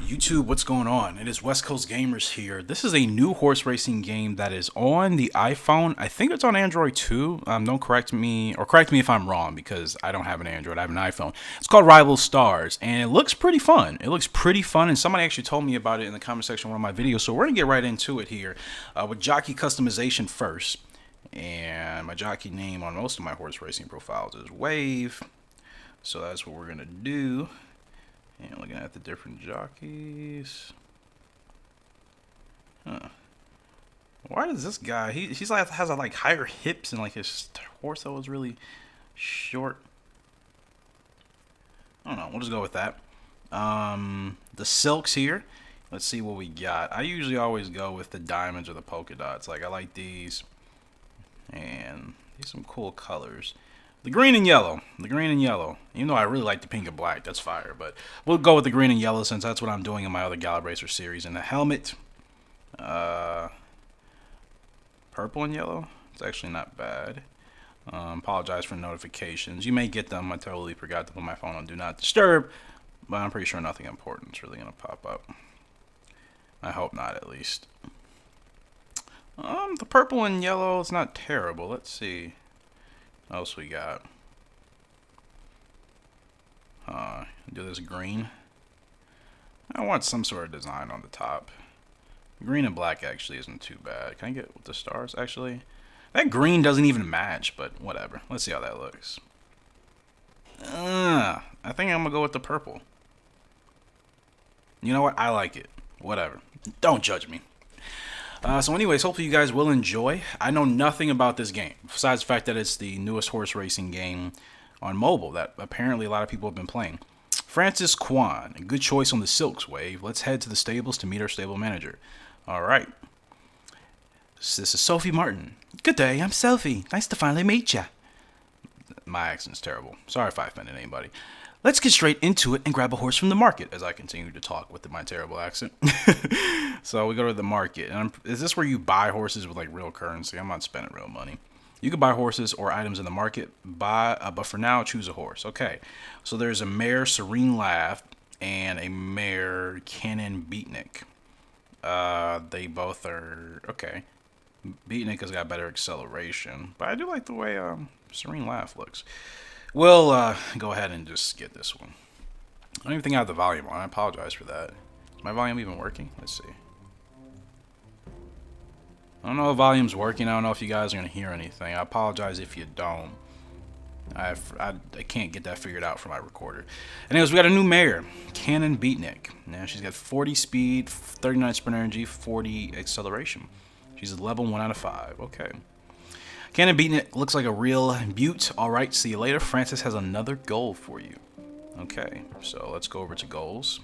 YouTube, what's going on? It is West Coast Gamers here. This is a new horse racing game that is on the iPhone. I think it's on Android too. Don't correct me, or correct me if I'm wrong, because I don't have an Android, I have an iPhone. It's called Rival Stars, and it looks pretty fun. And somebody actually told me about it in the comment section of one of my videos, so we're going to get right into it here with Jockey customization first. And my jockey name on most of my horse racing profiles is Wave, so that's what we're going to do. And looking at the different jockeys. Huh. Why does this guy, he's like, has like higher hips and like his torso is really short. I don't know, we'll just go with that. The silks here. Let's see what we got. I usually always go with the diamonds or the polka dots. Like I like these. And these are some cool colors. The green and yellow. Even though I really like the pink and black, that's fire. But we'll go with the green and yellow since that's what I'm doing in my other Gallop Racer series. And the helmet, purple and yellow. It's actually not bad. Apologize for notifications. You may get them. I totally forgot to put my phone on Do Not Disturb. But I'm pretty sure nothing important is really going to pop up. I hope not, at least. The purple and yellow is not terrible. Let's see. What else we got? Do this green. I want some sort of design on the top. Green and black actually isn't too bad. Can I get with the stars actually? That green doesn't even match, but whatever. Let's see how that looks. I think I'm gonna go with the purple. You know what? I like it. Whatever. Don't judge me. So anyways, hopefully you guys will enjoy. I know nothing about this game, besides the fact that it's the newest horse racing game on mobile that apparently a lot of people have been playing. Francis Kwan, a good choice on the silks, Wave. Let's head to the stables to meet our stable manager. All right. This is Sophie Martin. Good day, I'm Sophie. Nice to finally meet ya. My accent's terrible. Sorry if I offended anybody. Let's get straight into it and grab a horse from the market as I continue to talk with my terrible accent. So we go to the market. And is this where you buy horses with like real currency? I'm not spending real money. You can buy horses or items in the market, but for now, choose a horse. Okay. So there's a mare, Serene Laugh, and a mare, Cannon Beatnik. They both are okay. Beatnik has got better acceleration, but I do like the way Serene Laugh looks. We'll go ahead and just get this one. I don't even think I have the volume on. I apologize for that. Is my volume even working? Let's see. I don't know if volume's working. I don't know if you guys are going to hear anything. I apologize if you don't. I can't get that figured out for my recorder. Anyways, we got a new mare, Cannon Beatnik. Now she's got 40 speed, 39 sprint energy, 40 acceleration. She's a level 1 out of 5. Okay. Cannon Beatnik looks like a real beaut. Alright, see you later. Francis has another goal for you. Okay, so let's go over to goals.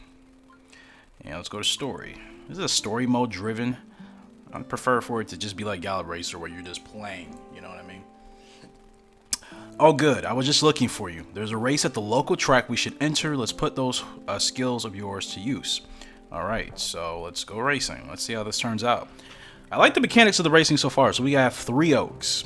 And let's go to story. This is a story mode driven. I prefer for it to just be like Gallop Racer where you're just playing. You know what I mean? Oh good, I was just looking for you. There's a race at the local track we should enter. Let's put those skills of yours to use. Alright, so let's go racing. Let's see how this turns out. I like the mechanics of the racing so far. So we have 3 oaks.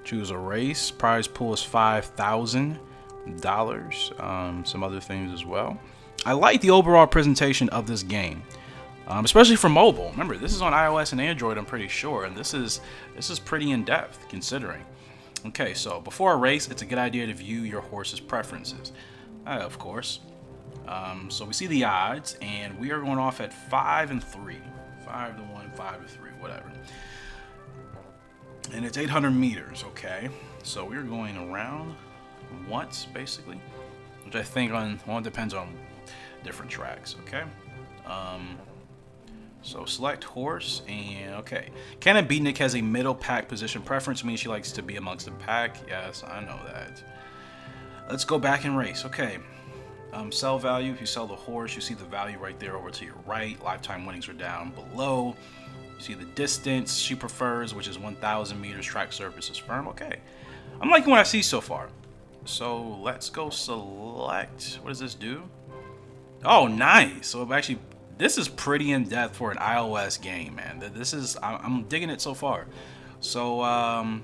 Choose a race. Prize pool is $5,000. Some other things as well. I like the overall presentation of this game, especially for mobile. Remember, this is on iOS and Android, I'm pretty sure, and this is pretty in depth considering. Okay, so before a race, it's a good idea to view your horse's preferences, of course. So we see the odds, and we are going off at 5 and 3, 5 to 1, 5 to 3, whatever. And it's 800 meters, okay? So we're going around once, basically, which I think it depends on different tracks, okay? So select horse, and okay. Cannon Beatnik has a middle pack position preference, meaning she likes to be amongst the pack. Yes, I know that. Let's go back and race, okay. Sell value, if you sell the horse, you see the value right there over to your right. Lifetime winnings are down below. You see the distance she prefers, which is 1,000 meters. Track surface is firm. Okay. I'm liking what I see so far. So let's go select. What does this do? Oh, nice. So actually, this is pretty in depth for an iOS game, man. I'm digging it so far. So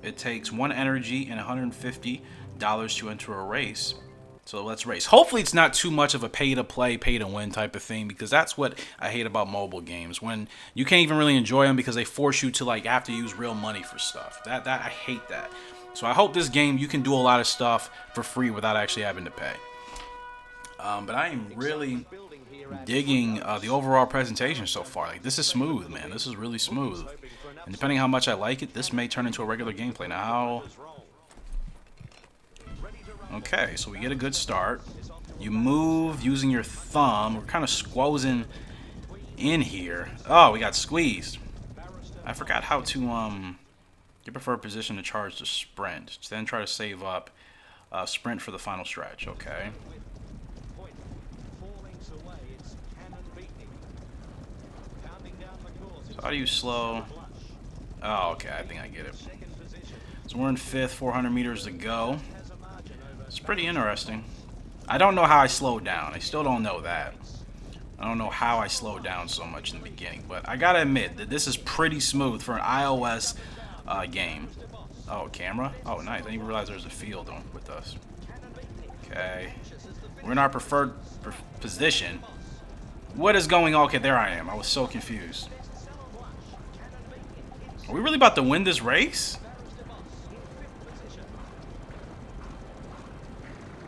it takes 1 energy and $150 to enter a race. So let's race. Hopefully it's not too much of a pay to play, pay to win type of thing, because that's what I hate about mobile games, when you can't even really enjoy them because they force you to like have to use real money for stuff. That I hate that. So I hope this game you can do a lot of stuff for free without actually having to pay. But I am really digging the overall presentation so far. Like, this is smooth, man. This is really smooth. And depending on how much I like it, this may turn into a regular gameplay. Now, okay, so we get a good start. You move using your thumb. We're kind of squozing in here. Oh, we got squeezed. I forgot how to your preferred position to charge the sprint. Then try to save up sprint for the final stretch. Okay. So how do you slow? Oh, okay, I think I get it. So we're in 5th, 400 meters to go. It's pretty interesting. I don't know how I slowed down. I still don't know that. I don't know how I slowed down so much in the beginning, but I gotta admit that this is pretty smooth for an iOS game. Oh, camera? Oh, nice. I didn't even realize there's a field on with us. Okay. We're in our preferred position. What is going on? Okay, there I am. I was so confused. Are we really about to win this race?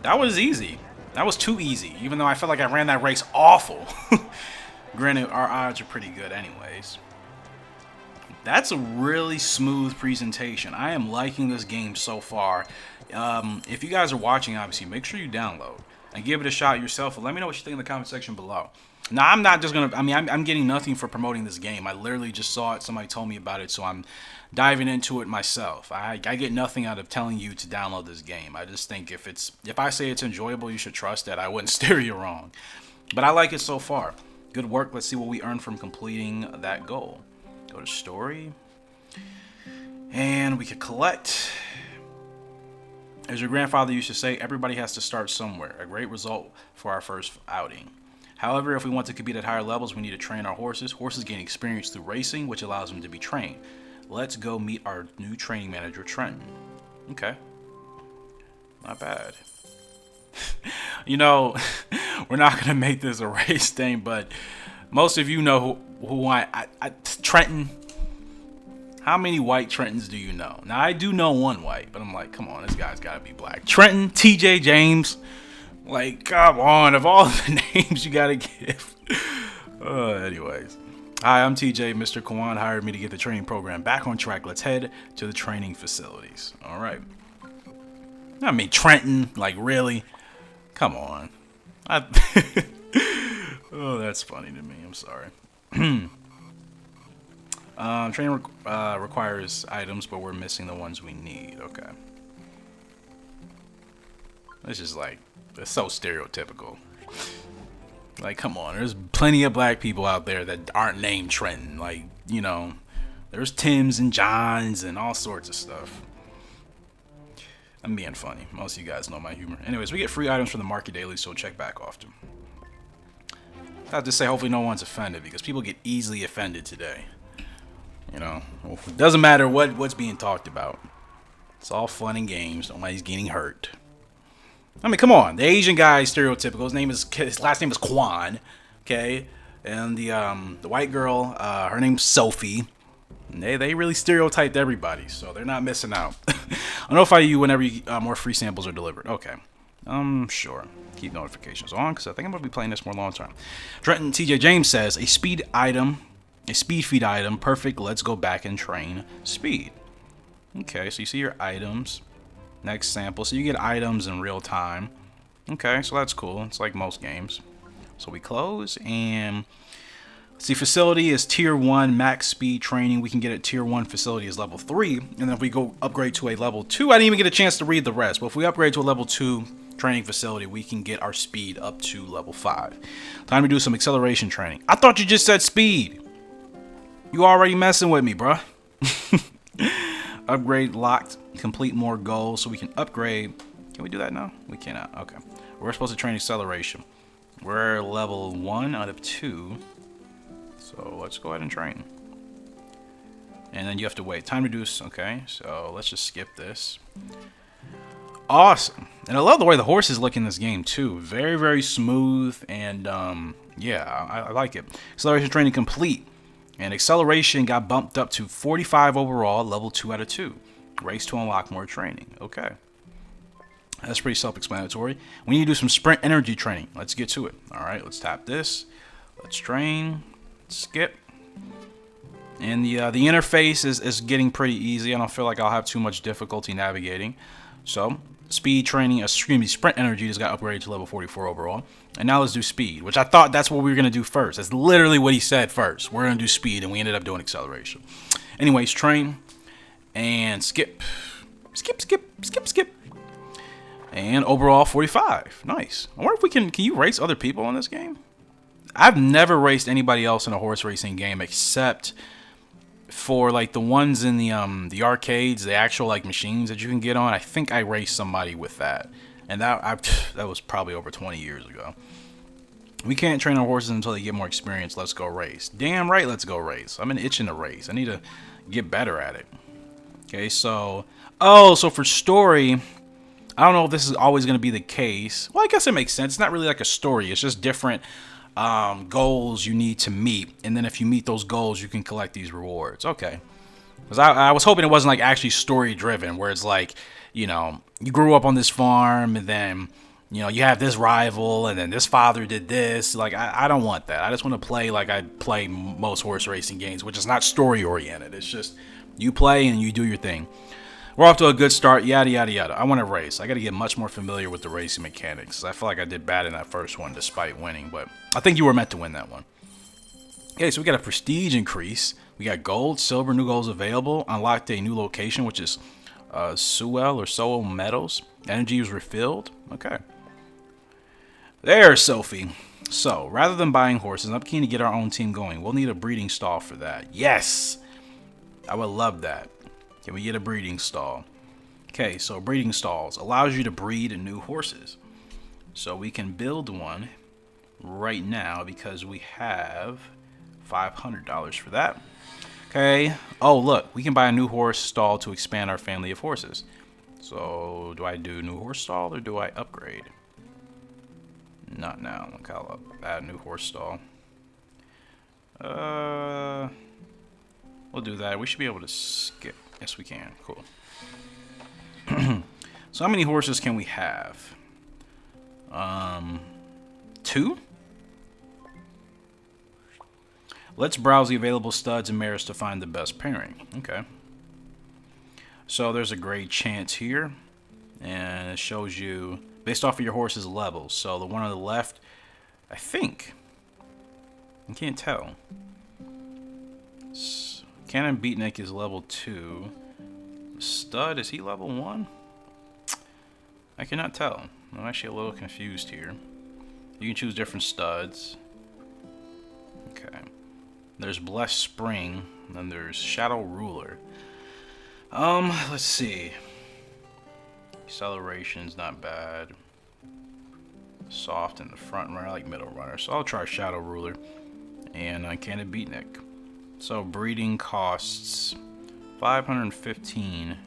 That was easy. That was too easy, even though I felt like I ran that race awful. Granted, our odds are pretty good anyways. That's a really smooth presentation. I am liking this game so far. If you guys are watching, obviously, make sure you download and give it a shot yourself. And let me know what you think in the comment section below. Now, I'm not just gonna. I mean, I'm getting nothing for promoting this game. I literally just saw it. Somebody told me about it, so I'm diving into it myself. I get nothing out of telling you to download this game. I just think if I say it's enjoyable, you should trust that. I wouldn't steer you wrong. But I like it so far. Good work. Let's see what we earn from completing that goal. Go to story, and we could collect. As your grandfather used to say, everybody has to start somewhere. A great result for our first outing. However, if we want to compete at higher levels, we need to train our horses. Horses gain experience through racing, which allows them to be trained. Let's go meet our new training manager, Trenton. Okay. Not bad. You know, we're not going to make this a race thing, but most of you know who Trenton. How many white Trentons do you know? Now, I do know one white, but I'm like, come on, this guy's got to be black. Trenton, TJ James. Like, come on, of all the names you gotta give. Anyways. Hi, I'm TJ. Mr. Kwan hired me to get the training program back on track. Let's head to the training facilities. Alright. I mean, Trenton, like, really? Come on. Oh, that's funny to me. I'm sorry. Training requires items, but we're missing the ones we need. Okay. This is like, it's so stereotypical. Like, come on, there's plenty of black people out there that aren't named Trenton. Like, you know, there's Tims and Johns and all sorts of stuff. I'm being funny. Most of you guys know my humor. Anyways, we get free items from the market daily, so check back often. I'll just say hopefully no one's offended, because people get easily offended today. You know, it doesn't matter what's being talked about. It's all fun and games. Nobody's getting hurt. I mean, come on. The Asian guy is stereotypical. His last name is Kwan, okay? And the white girl, her name's Sophie. And they really stereotyped everybody, so they're not missing out. I'll notify you whenever more free samples are delivered. Okay. Sure. Keep notifications on, because I think I'm going to be playing this more long term. Trenton TJ James says, a speed feed item. Perfect. Let's go back and train speed. Okay, so you see your items. Next sample. So you get items in real time. Okay, so that's cool. It's like most games. So we close, and see, facility is tier 1 max speed training. We can get it tier 1 facility is level 3. And then if we go upgrade to a level 2, I didn't even get a chance to read the rest. But if we upgrade to a level 2 training facility, we can get our speed up to level 5. Time to do some acceleration training. I thought you just said speed. You already messing with me, bruh. Upgrade locked. Complete more goals so we can upgrade. Can we do that now? We cannot. Okay. We're supposed to train acceleration. We're level 1 out of 2. So let's go ahead and train. And then you have to wait. Time reduce. Okay. So let's just skip this. awesome. And I love the way the horses look in this game too. Very, very smooth, and yeah, I like it. Acceleration training complete. And acceleration got bumped up to 45 overall, level 2 out of 2. Race to unlock more training. Okay. That's pretty self-explanatory. We need to do some sprint energy training. Let's get to it. All right, let's tap this. Let's train. Skip. And the interface is getting pretty easy. I don't feel like I'll have too much difficulty navigating. So, speed training, sprint energy just got upgraded to level 44 overall. And now let's do speed, which I thought that's what we were going to do first. That's literally what he said first. We're going to do speed, and we ended up doing acceleration. Anyways, train and skip. Skip, skip, skip, skip. And overall 45. Nice. I wonder if we can you race other people in this game? I've never raced anybody else in a horse racing game except for like the ones in the arcades, the actual like machines that you can get on. I think I raced somebody with that. And that was probably over 20 years ago. We can't train our horses until they get more experience. Let's go race. Damn right, let's go race. I'm itching to race. I need to get better at it. Okay, so so for story, I don't know if this is always going to be the case. Well, I guess it makes sense. It's not really like a story. It's just different goals you need to meet, and then if you meet those goals, you can collect these rewards. Okay, because I was hoping it wasn't like actually story driven, where it's like, you know, you grew up on this farm, and then, you know, you have this rival, and then this father did this. Like, I don't want that. I just want to play like I play most horse racing games, which is not story oriented. It's just you play and you do your thing. We're off to a good start, yada, yada, yada. I want to race. I got to get much more familiar with the racing mechanics. I feel like I did bad in that first one despite winning, but I think you were meant to win that one. Okay, so we got a prestige increase. We got gold, silver, new goals available. Unlocked a new location, which is Sewell Meadows. Energy was refilled. Okay. There's Sophie. So, rather than buying horses, I'm keen to get our own team going. We'll need a breeding stall for that. Yes! I would love that. Can we get a breeding stall? Okay, so breeding stalls allows you to breed new horses. So we can build one right now because we have $500 for that. Okay. Oh, look, we can buy a new horse stall to expand our family of horses. So do I do new horse stall or do I upgrade? Not now. Look how I'll add a new horse stall. We'll do that. We should be able to skip. Yes, we can. Cool. So how many horses can we have? 2? Let's browse the available studs and mares to find the best pairing. Okay. So there's a great chance here. And it shows you based off of your horse's levels. So the one on the left, I think. I can't tell. Cannon Beatnik is level 2. Stud, is he level 1? I cannot tell. I'm actually a little confused here. You can choose different studs. Okay. There's Blessed Spring, and then there's Shadow Ruler. Let's see. Acceleration's not bad. Soft in the front runner, I like middle runner. So I'll try Shadow Ruler and Cannon Beatnik. So breeding costs $515.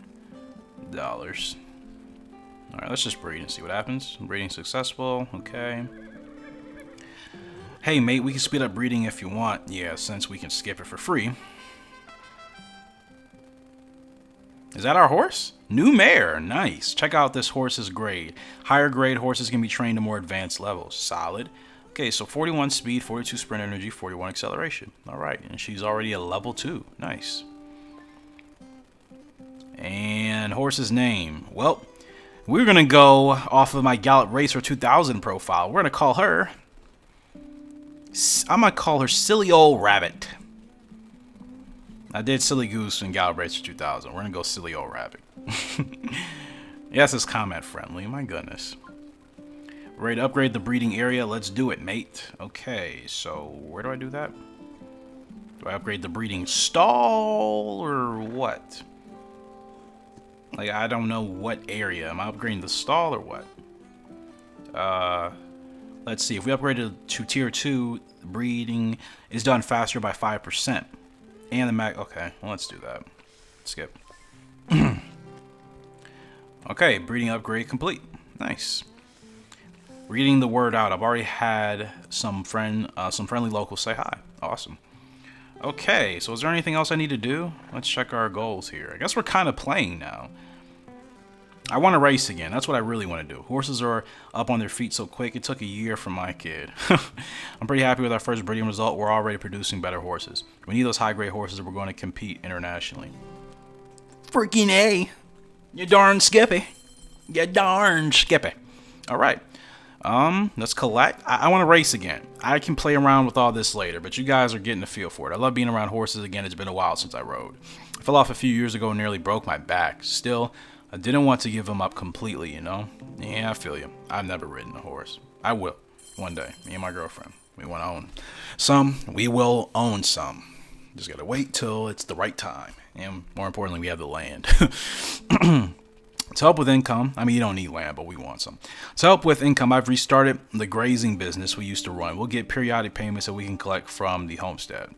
Alright, let's just breed and see what happens. Breeding successful. Okay. Hey mate, we can speed up breeding if you want. Yeah, since we can skip it for free. Is that our horse? New mare. Nice. Check out this horse's grade. Higher grade horses can be trained to more advanced levels. Solid. Okay, so 41 speed, 42 sprint energy, 41 acceleration. All right, and she's already a level 2. Nice. And horse's name. Well, we're going to go off of my Gallop Racer 2000 profile. We're going to call her... I'm going to call her Silly Old Rabbit. I did Silly Goose in Gallop Racer 2000. We're going to go Silly Old Rabbit. Yes, it's comment friendly. My goodness. Ready to upgrade the breeding area? Let's do it, mate. Okay, so where do I do that? Do I upgrade the breeding stall or what? Like, I don't know what area. Am I upgrading the stall or what? Let's see. If we upgrade it to tier 2, breeding is done faster by 5%. And the mag. Okay, well, let's do that. Skip. Okay, breeding upgrade complete. Nice. Reading the word out. I've already had some friendly locals say hi. Awesome. Okay, so is there anything else I need to do? Let's check our goals here. I guess we're kind of playing now. I want to race again. That's what I really want to do. Horses are up on their feet so quick. It took a year for my kid. I'm pretty happy with our first breeding result. We're already producing better horses. We need those high-grade horses if we're going to compete internationally. Freaking A. You darn Skippy. You darn Skippy. All right. Let's collect. I want to race again. I can play around with all this later, but you guys are getting a feel for it. I love being around horses again. It's been a while since I rode. I fell off a few years ago and nearly broke my back. Still, I didn't want to give them up completely, you know? Yeah, I feel you. I've never ridden a horse. I will. One day. Me and my girlfriend. We want to own some. We will own some. Just got to wait till it's the right time. And more importantly, we have the land. To help with income, I mean, you don't need land, but we want some. To help with income, I've restarted the grazing business we used to run. We'll get periodic payments that we can collect from the homestead.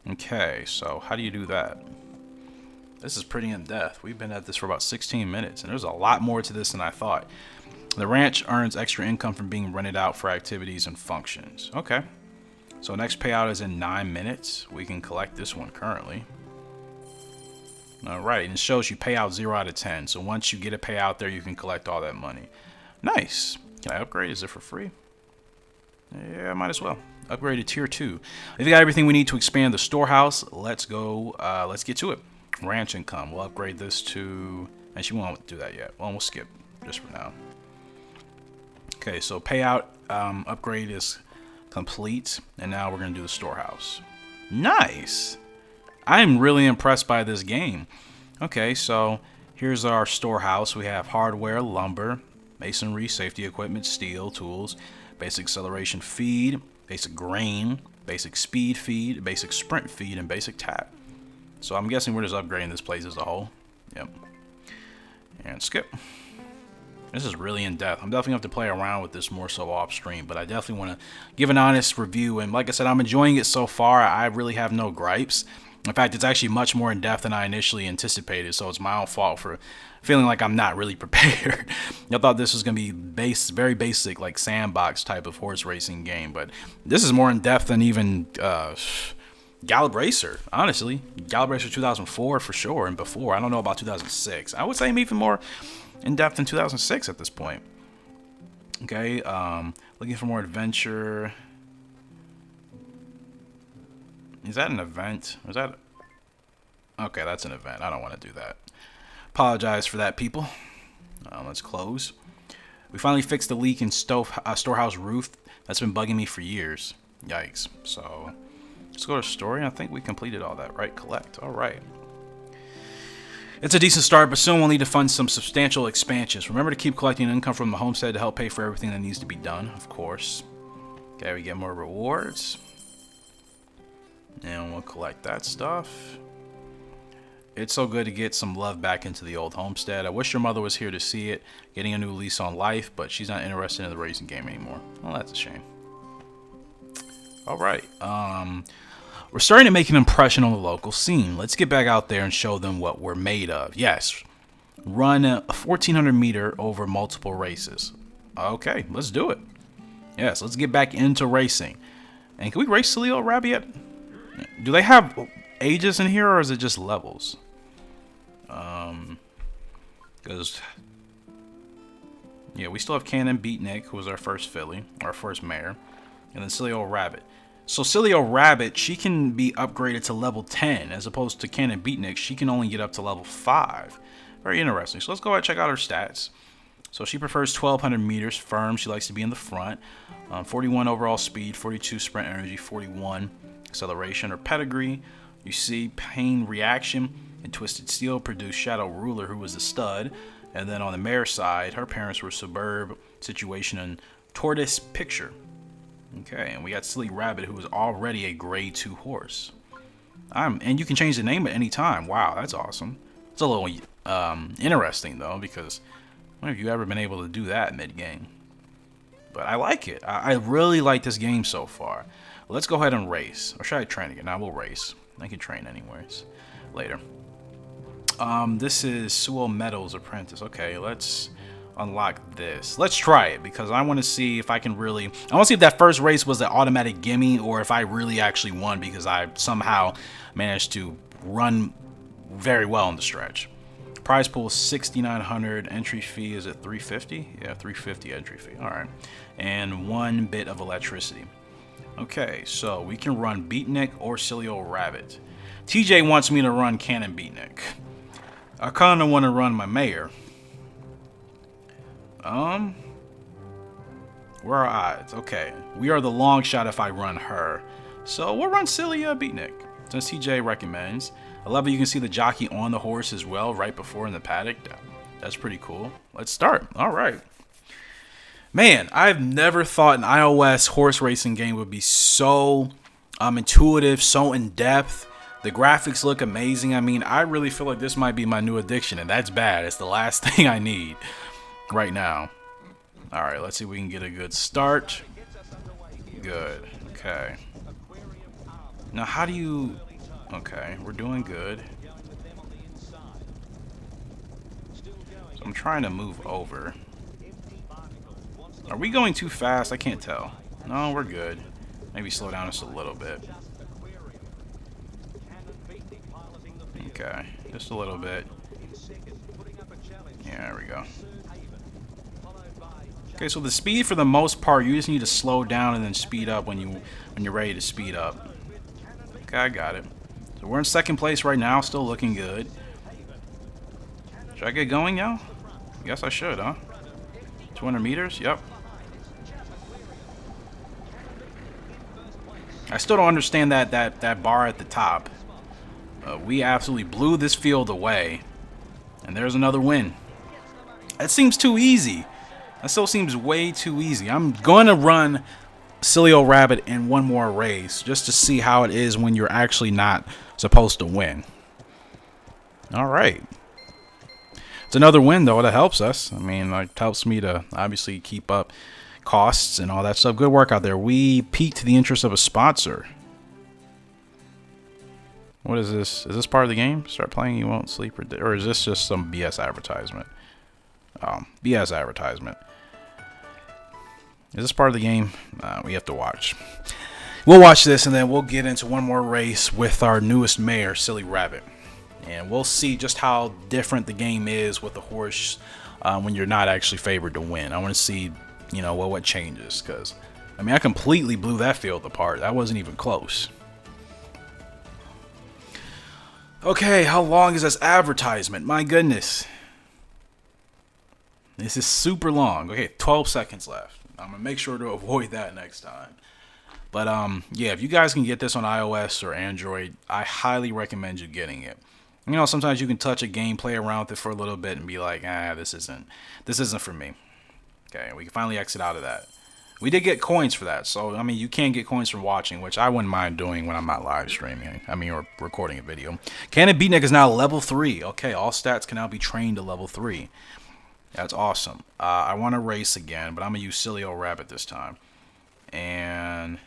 Okay, so how do you do that? This is pretty in-depth. We've been at this for about 16 minutes, and there's a lot more to this than I thought. The ranch earns extra income from being rented out for activities and functions. Okay, so next payout is in 9 minutes. We can collect this one currently. All right, and it shows you pay out 0 out of 10. So once you get a payout there, you can collect all that money. Nice. Can I upgrade? Is it for free? Yeah, might as well. Upgrade to tier 2. If you got everything we need to expand the storehouse, let's go. Let's get to it. Ranch income. We'll upgrade this to. Actually, we won't do that yet. Well, we'll skip just for now. Okay, so payout upgrade is complete, and now we're gonna do the storehouse. Nice. I'm really impressed by this game. Okay, so here's our storehouse. We have hardware, lumber, masonry, safety equipment, steel, tools, basic acceleration feed, basic grain, basic speed feed, basic sprint feed, and basic tap. So I'm guessing we're just upgrading this place as a whole. Yep. And skip. This is really in-depth. I'm definitely going to have to play around with this more so off-stream, but I definitely want to give an honest review. And like I said, I'm enjoying it so far. I really have no gripes. In fact, it's actually much more in-depth than I initially anticipated, so it's my own fault for feeling like I'm not really prepared. I thought this was going to be very basic, like sandbox type of horse racing game, but this is more in-depth than even Gallop Racer, honestly. Gallop Racer 2004 for sure, and before. I don't know about 2006. I would say even more in-depth than 2006 at this point. Okay, looking for more adventure. Is that an event? Is that... Okay, that's an event. I don't want to do that. Apologize for that, people. Let's close. We finally fixed the leak in storehouse roof. That's been bugging me for years. Yikes. So, let's go to story. I think we completed all that, right? Collect. All right. It's a decent start, but soon we'll need to fund some substantial expansions. Remember to keep collecting income from the homestead to help pay for everything that needs to be done, of course. Okay, we get more rewards. And we'll collect that stuff. It's so good to get some love back into the old homestead. I wish your mother was here to see it, getting a new lease on life, but she's not interested in the racing game anymore. Well, that's a shame. All right. We're starting to make an impression on the local scene. Let's get back out there and show them what we're made of. Yes. Run a 1,400 meter over multiple races. Okay, let's do it. Yes, let's get back into racing. And can we race Silly Old Rabbit yet? Do they have ages in here, or is it just levels? Because yeah, we still have Cannon Beatnik, who was our first filly, our first mare, and then Silly Old Rabbit. So Silly Old Rabbit, she can be upgraded to level 10, as opposed to Cannon Beatnik, she can only get up to level 5. Very interesting. So let's go ahead and check out her stats. So she prefers 1,200 meters firm. She likes to be in the front. 41 overall speed, 42 sprint energy, 41 acceleration. Her pedigree, you see Pain Reaction and Twisted Steel produced Shadow Ruler, who was a stud. And then on the mare side, her parents were Suburb, Situation, and Tortoise Picture. Okay, and we got Silly Rabbit, who was already a grade 2 horse. And you can change the name at any time. Wow, that's awesome. It's a little interesting, though, because when have you ever been able to do that mid-game? But I like it. I really like this game so far. Let's go ahead and race. Or should I train again? Nah, we'll race. I can train anyways later. This is Sewell Meadows Apprentice. Okay, let's unlock this. Let's try it because I want to see if I can really. I want to see if that first race was an automatic gimme or if I really actually won because I somehow managed to run very well in the stretch. Prize pool 6,900. Entry fee is at 350. Yeah, 350 entry fee. All right, and 1 bit of electricity. Okay, so we can run Beatnik or Silly Old Rabbit. TJ wants me to run Cannon Beatnik. I kind of want to run my mayor. Where are odds? Okay, we are the long shot if I run her. So we'll run Silly Beatnik, since TJ recommends. I love that you can see the jockey on the horse as well, right before in the paddock. That's pretty cool. Let's start. All right. Man, I've never thought an iOS horse racing game would be so intuitive, so in-depth. The graphics look amazing. I mean, I really feel like this might be my new addiction, and that's bad. It's the last thing I need right now. All right, let's see if we can get a good start. Good. Okay. Now, how do you... Okay, we're doing good. So I'm trying to move over. Are we going too fast? I can't tell. No, we're good. Maybe slow down just a little bit. Okay, just a little bit. Yeah, there we go. Okay, so the speed for the most part, you just need to slow down and then speed up when you're ready to speed up. Okay, I got it. So we're in second place right now, still looking good. Should I get going, yo? I guess I should, huh? 200 meters? Yep. I still don't understand that bar at the top. We absolutely blew this field away. And there's another win. That seems too easy. That still seems way too easy. I'm going to run Silly Old Rabbit in one more race just to see how it is when you're actually not supposed to win. All right. It's another win, though. That helps us. I mean, it helps me to obviously keep up costs and all that stuff. Good work out there. We piqued the interest of a sponsor. What is this? Is this part of the game? Start playing, you won't sleep, or is this just some BS advertisement? BS advertisement. Is this part of the game? We have to watch. We'll watch this, and then we'll get into one more race with our newest mayor, Silly Rabbit. And we'll see just how different the game is with the horse when you're not actually favored to win. I want to see, you know, what changes. Because, I mean, I completely blew that field apart. That wasn't even close. Okay, how long is this advertisement? My goodness. This is super long. Okay, 12 seconds left. I'm going to make sure to avoid that next time. But, yeah, if you guys can get this on iOS or Android, I highly recommend you getting it. You know, sometimes you can touch a game, play around with it for a little bit, and be like, this isn't for me. Okay, we can finally exit out of that. We did get coins for that, so, I mean, you can get coins from watching, which I wouldn't mind doing when I'm not live streaming. I mean, or recording a video. Cannon Beatnik is now level 3. Okay, all stats can now be trained to level 3. That's awesome. I want to race again, but I'm going to use Silly Old Rabbit this time. And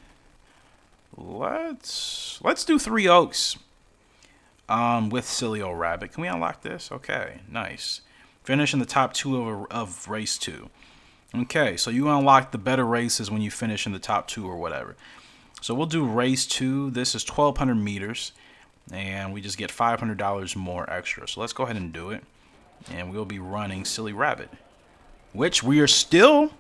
let's do 3 Oaks with Silly Old Rabbit. Can we unlock this? Okay, nice. Finish in the top 2 of race 2. Okay, so you unlock the better races when you finish in the top 2 or whatever. So we'll do race 2. This is 1,200 meters, and we just get $500 more extra. So let's go ahead and do it. And we'll be running Silly Rabbit, which we are still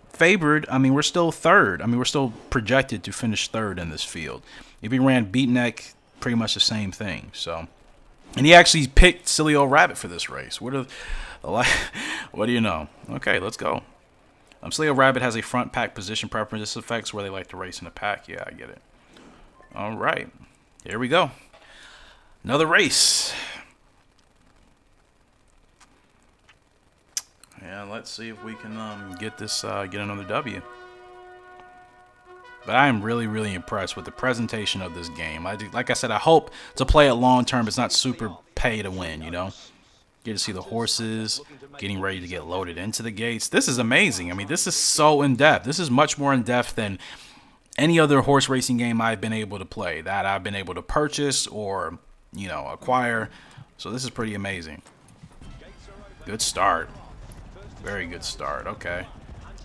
favored. I mean, we're still third. I mean, we're still projected to finish third in this field. If we ran Beatnik, pretty much the same thing. So, and he actually picked Silly Old Rabbit for this race. What do you know? Okay, let's go. Silly Old Rabbit has a front pack position preference. This affects where they like to race in the pack. Yeah, I get it. All right, here we go. Another race. Yeah, let's see if we can get another W. But I am really, really impressed with the presentation of this game. Like I said, I hope to play it long term. It's not super pay to win, you know. Get to see the horses getting ready to get loaded into the gates. This is amazing. I mean, this is so in-depth. This is much more in-depth than any other horse racing game I've been able to play, that I've been able to purchase or, you know, acquire. So this is pretty amazing. Good start. Very good start. Okay.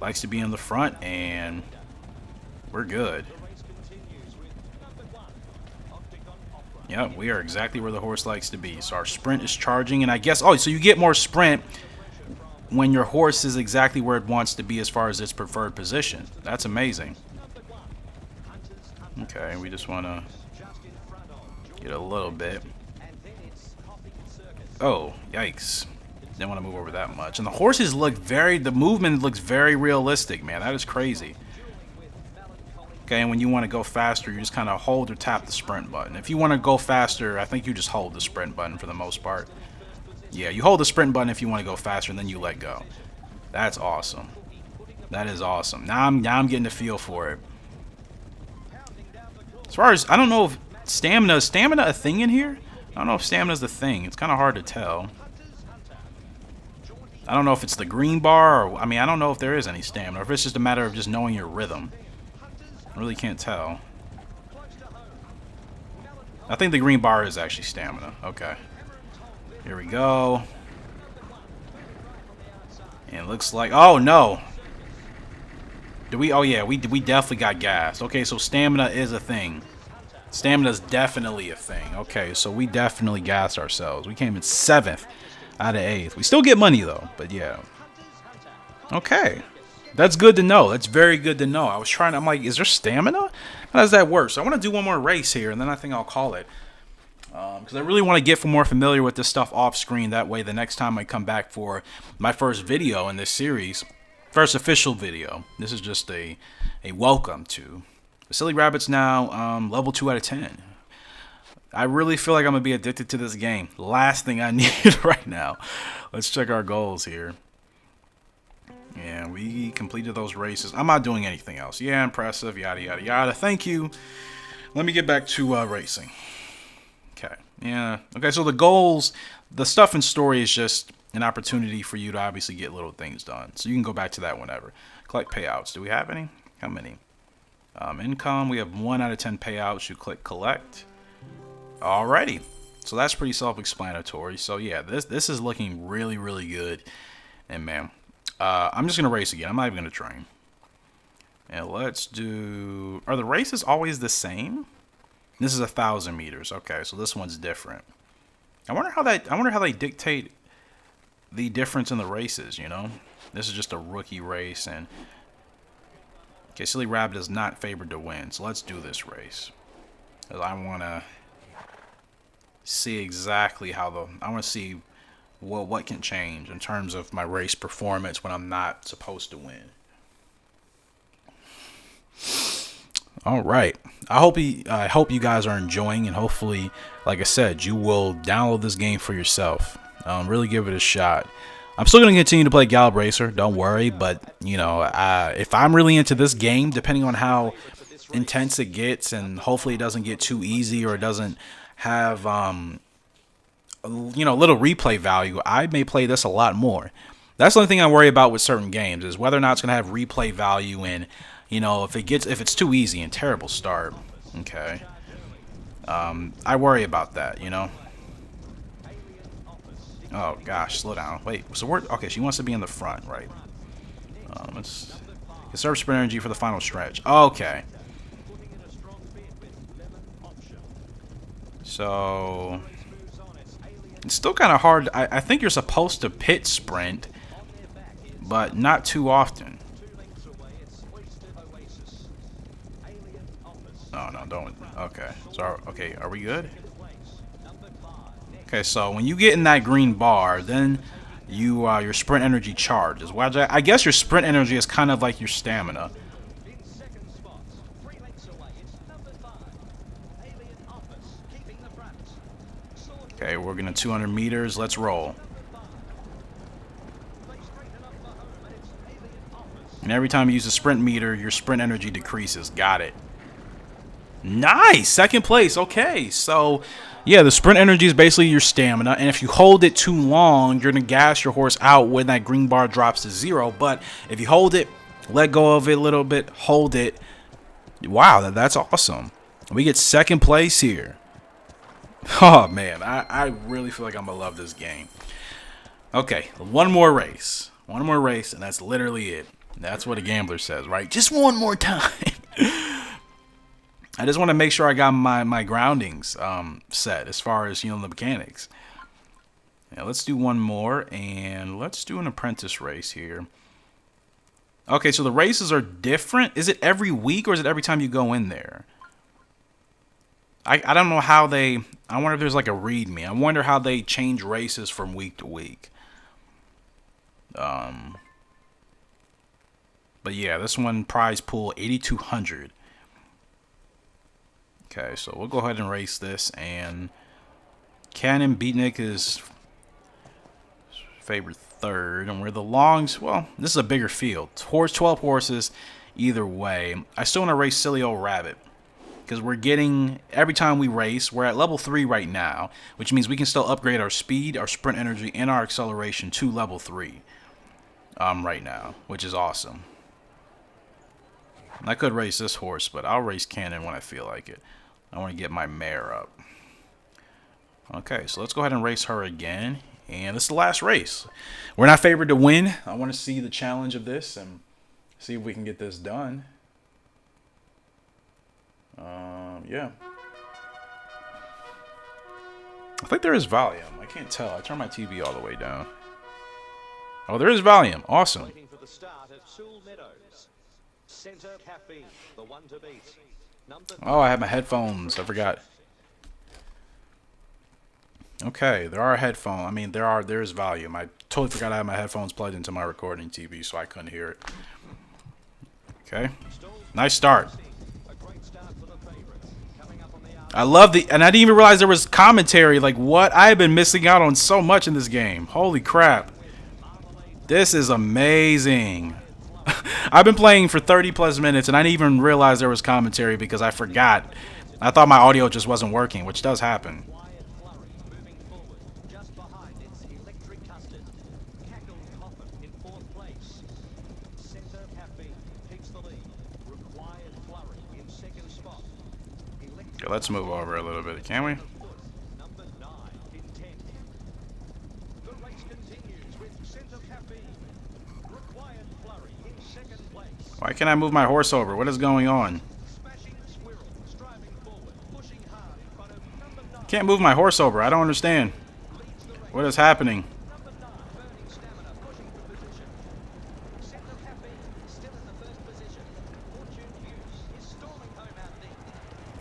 Likes to be in the front, and we're good. Yep, we are exactly where the horse likes to be. So our sprint is charging, and I guess, oh, so you get more sprint when your horse is exactly where it wants to be as far as its preferred position. That's amazing. Okay, we just want to get a little bit. Oh, yikes. Didn't want to move over that much. And the horses look the movement looks very realistic, man. That is crazy. Okay, and when you want to go faster, you just kind of hold or tap the sprint button. If you want to go faster, I think you just hold the sprint button for the most part. Yeah, you hold the sprint button if you want to go faster, and then you let go. That's awesome. That is awesome. Now I'm getting the feel for it. As far as, I don't know if is stamina a thing in here? I don't know if stamina's the thing. It's kind of hard to tell. I don't know if it's the green bar, or, I mean, I don't know if there is any stamina, or if it's just a matter of just knowing your rhythm. I really can't tell. I think the green bar is actually stamina. Okay. Here we go. And it looks like, oh no. Oh yeah, we definitely got gassed. Okay, so stamina is a thing. Stamina is definitely a thing. Okay, so we definitely gassed ourselves. We came in 7th out of 8th. We still get money though, but yeah. Okay. That's good to know. That's very good to know. I'm like, is there stamina? How does that work? So I want to do one more race here, and then I think I'll call it. Because I really want to get more familiar with this stuff off screen. That way, the next time I come back for my first video in this series, first official video, this is just a welcome to the Silly Rabbits now, level 2 out of 10. I really feel like I'm going to be addicted to this game. Last thing I need right now. Let's check our goals here. Yeah, we completed those races. I'm not doing anything else. Yeah, impressive, yada, yada, yada. Thank you. Let me get back to racing. Okay, yeah. Okay, so the goals, the stuff in story is just an opportunity for you to obviously get little things done. So you can go back to that whenever. Collect payouts. Do we have any? How many? Income, we have 1 out of 10 payouts. You click collect. Alrighty. So that's pretty self-explanatory. So yeah, this is looking really, really good. And man, I'm just gonna race again. I'm not even gonna train. And let's do. Are the races always the same? This is 1,000 meters. Okay, so this one's different. I wonder how they dictate the difference in the races. You know, this is just a rookie race, and okay, Silly Rabbit is not favored to win. So let's do this race. 'Cause I want to see exactly how I want to see what can change in terms of my race performance when I'm not supposed to win. All right. I hope you guys are enjoying, and hopefully, like I said, you will download this game for yourself. Really give it a shot. I'm still going to continue to play Gallop Racer, don't worry, but you know, if I'm really into this game, depending on how intense it gets, and hopefully it doesn't get too easy, or it doesn't have you know, little replay value, I may play this a lot more. That's the only thing I worry about with certain games, is whether or not it's going to have replay value, and you know, if it's too easy and terrible start. Okay. I worry about that, you know. Oh gosh, slow down. Wait, so we're okay, she wants to be in the front, right? Let's conserve sprint energy for the final stretch. Okay. So it's still kind of hard. I think you're supposed to pit sprint, but not too often. Oh no, don't. Okay. So okay, are we good? Okay, so when you get in that green bar, then you your sprint energy charges. Well, I guess your sprint energy is kind of like your stamina. Okay, we're gonna 200 meters. Let's roll. And every time you use a sprint meter, your sprint energy decreases. Got it. Nice! Second place. Okay, so yeah, the sprint energy is basically your stamina, and if you hold it too long, you're gonna gas your horse out when that green bar drops to 0. But if you hold it, let go of it a little bit, hold it. Wow, that's awesome. We get second place here. Oh man, I really feel like I'm gonna love this game. Okay, one more race. One more race, and that's literally it. That's what a gambler says, right? Just one more time. I just want to make sure I got my groundings set as far as, you know, the mechanics. Now let's do one more, and let's do an apprentice race here. Okay, so the races are different. Is it every week or is it every time you go in there? I don't know how they... I wonder if there's like a readme. I wonder how they change races from week to week. But yeah, this one prize pool 8,200. Okay, so we'll go ahead and race this, and Cannon Beatnik is favored third, and we're the longs. Well, this is a bigger field. 12 horses either way. I still want to race Silly Old Rabbit because we're getting, every time we race, we're at level 3 right now, which means we can still upgrade our speed, our sprint energy, and our acceleration to level 3 right now, which is awesome. I could race this horse, but I'll race Cannon when I feel like it. I want to get my mare up. Okay, so let's go ahead and race her again. And this is the last race. We're not favored to win. I want to see the challenge of this and see if we can get this done. Yeah. I think there is volume. I can't tell. I turned my TV all the way down. Oh, there is volume. Awesome. Oh, I have my headphones. I forgot. Okay, there are headphones. I mean, there's volume. I totally forgot I had my headphones plugged into my recording TV, so I couldn't hear it. Okay, nice start. I love the, and I didn't even realize there was commentary. Like, what? I have been missing out on so much in this game. Holy crap. This is amazing. I've been playing for 30 plus minutes, and I didn't even realize there was commentary because I forgot. I thought my audio just wasn't working, which does happen. Okay, let's move over a little bit, can we? Why can't I move my horse over? What is going on? Can't move my horse over. I don't understand. What is happening?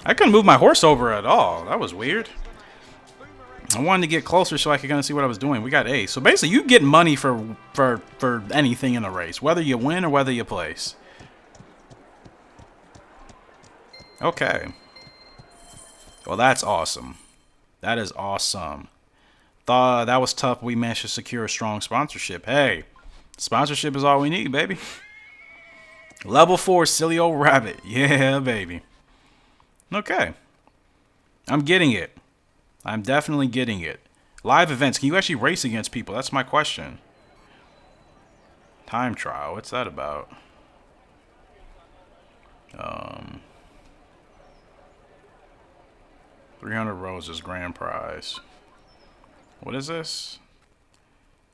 I couldn't move my horse over at all. That was weird. I wanted to get closer so I could kind of see what I was doing. We got A. So basically, you get money for anything in a race, whether you win or whether you place. Okay. Well, that's awesome. That is awesome. Thought that was tough. We managed to secure a strong sponsorship. Hey, sponsorship is all we need, baby. Level 4, Silly Old Rabbit. Yeah, baby. Okay. I'm getting it. I'm definitely getting it. Live events. Can you actually race against people? That's my question. Time trial. What's that about? 300 roses grand prize. What is this?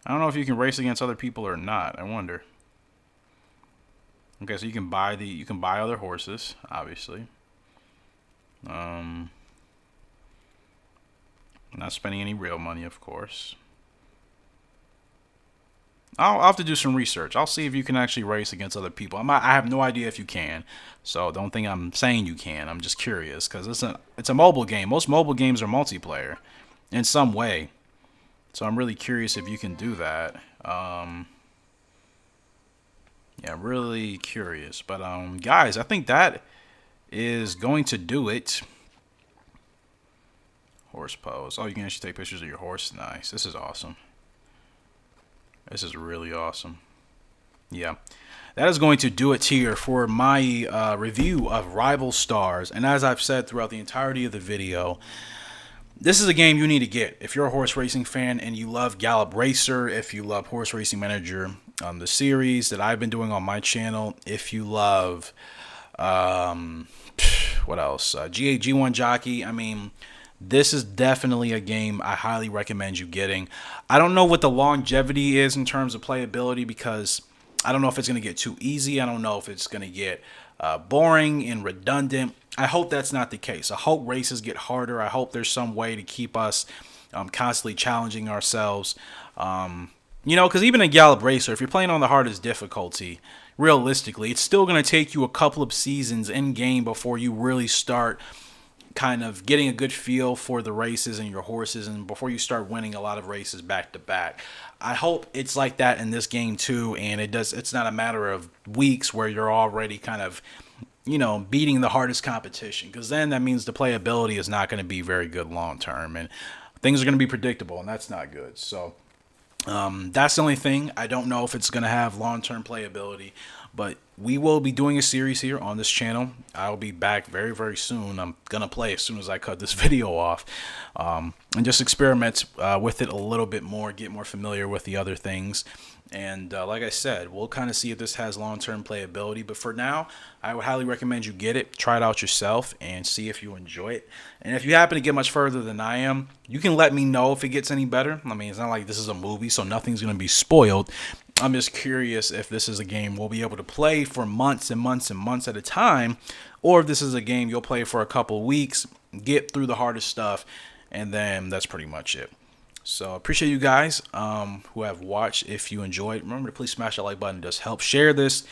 I don't know if you can race against other people or not. I wonder. Okay, so you can buy other horses, obviously. Not spending any real money, of course. I'll have to do some research. I'll see if you can actually race against other people. I have no idea if you can, so don't think I'm saying you can. I'm just curious because it's a mobile game. Most mobile games are multiplayer in some way, so I'm really curious if you can do that. Yeah, really curious. But guys, I think that is going to do it. Horse pose. Oh, you can actually take pictures of your horse. Nice. This is awesome. This is really awesome. Yeah. That is going to do it here for my review of Rival Stars. And as I've said throughout the entirety of the video, this is a game you need to get. If you're a horse racing fan and you love Gallop Racer, if you love Horse Racing Manager, the series that I've been doing on my channel, if you love, what else? G1 Jockey. I mean, this is definitely a game I highly recommend you getting. I don't know what the longevity is in terms of playability, because I don't know if it's going to get too easy. I don't know if it's going to get boring and redundant. I hope that's not the case. I hope races get harder. I hope there's some way to keep us constantly challenging ourselves. Because even in Gallop Racer, if you're playing on the hardest difficulty, realistically, it's still going to take you a couple of seasons in game before you really start kind of getting a good feel for the races and your horses, and before you start winning a lot of races back to back. I hope it's like that in this game too, and it's not a matter of weeks where you're already kind of beating the hardest competition, because then that means the playability is not going to be very good long term, and things are going to be predictable, and that's not good. So that's the only thing. I don't know if it's going to have long-term playability, but we will be doing a series here on this channel. I'll be back very, very soon. I'm going to play as soon as I cut this video off, and just experiment with it a little bit more, get more familiar with the other things. And like I said, we'll kind of see if this has long-term playability. But for now, I would highly recommend you get it, try it out yourself, and see if you enjoy it. And if you happen to get much further than I am, you can let me know if it gets any better. I mean, it's not like this is a movie, so nothing's going to be spoiled. I'm just curious if this is a game we'll be able to play for months and months and months at a time, or if this is a game you'll play for a couple weeks, get through the hardest stuff, and then that's pretty much it. So appreciate you guys who have watched. If you enjoyed, remember to please smash that like button. It does help. Share this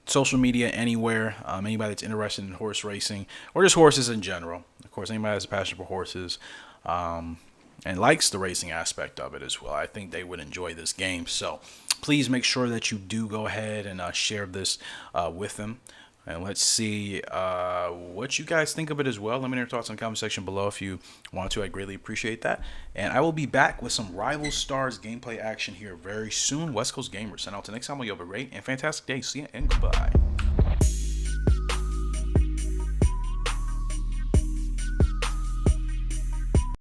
social media anywhere. Anybody that's interested in horse racing or just horses in general. Of course, anybody that's a passion for horses and likes the racing aspect of it as well, I think they would enjoy this game. So please make sure that you do go ahead and share this with them. And let's see what you guys think of it as well. Let me know your thoughts in the comment section below if you want to. I greatly appreciate that. And I will be back with some Rival Stars gameplay action here very soon. West Coast Gamers. And until next time, you have a great and fantastic day. See ya and goodbye.